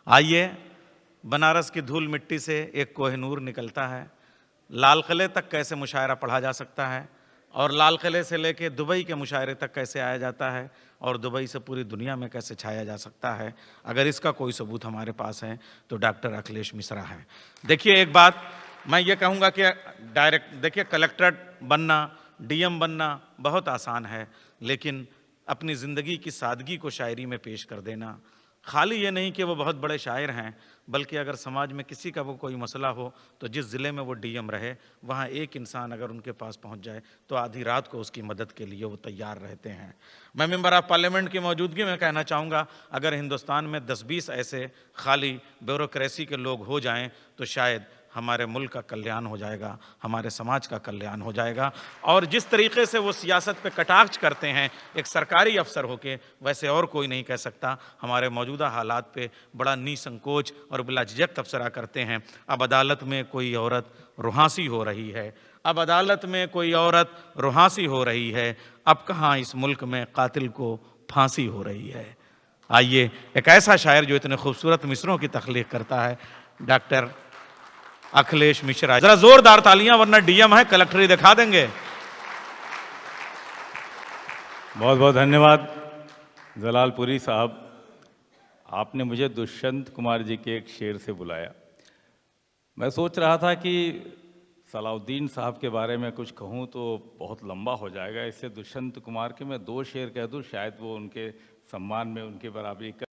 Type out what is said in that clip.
आइए, बनारस की धूल मिट्टी से एक कोहिनूर निकलता है। लाल किले तक कैसे मुशायरा पढ़ा जा सकता है और लाल किले से लेके दुबई के मुशायरे तक कैसे आया जाता है और दुबई से पूरी दुनिया में कैसे छाया जा सकता है, अगर इसका कोई सबूत हमारे पास है तो डॉक्टर अखिलेश मिश्रा है। देखिए, एक बात मैं ये कहूँगा कि डायरेक्ट देखिए, कलेक्ट्रेट बनना, डीएम बनना बहुत आसान है, लेकिन अपनी ज़िंदगी की सादगी को शायरी में पेश कर देना, खाली ये नहीं कि वो बहुत बड़े शायर हैं, बल्कि अगर समाज में किसी का वो कोई मसला हो तो जिस ज़िले में वो डीएम रहे, वहाँ एक इंसान अगर उनके पास पहुँच जाए तो आधी रात को उसकी मदद के लिए वो तैयार रहते हैं। मैं मेंबर ऑफ पार्लियामेंट की मौजूदगी में कहना चाहूँगा, अगर हिंदुस्तान में 10-20 ऐसे खाली ब्यूरोक्रेसी के लोग हो जाएं तो शायद हमारे मुल्क का कल्याण हो जाएगा, हमारे समाज का कल्याण हो जाएगा। और जिस तरीके से वो सियासत पे कटाक्ष करते हैं एक सरकारी अफसर होके, वैसे और कोई नहीं कह सकता। हमारे मौजूदा हालात पे बड़ा निसंकोच और बिला झिझक तबसरा करते हैं। अब अदालत में कोई औरत रुहासी हो रही है, अब अदालत में कोई औरत रुहासी हो रही है, अब कहाँ इस मुल्क में कातिल को फांसी हो रही है। आइए, एक ऐसा शायर जो इतने खूबसूरत मिसरों की तख्लीक करता है, डॉक्टर अखिलेश मिश्रा। जरा जोरदार तालियां, वरना डीएम है, कलेक्टरी दिखा देंगे। बहुत बहुत धन्यवाद जलालपुरी साहब, आपने मुझे दुष्यंत कुमार जी के एक शेर से बुलाया। मैं सोच रहा था कि सलाउद्दीन साहब के बारे में कुछ कहूँ तो बहुत लंबा हो जाएगा, इससे दुष्यंत कुमार के मैं 2 शेर कह दूँ, शायद वो उनके सम्मान में उनकी बराबरी कर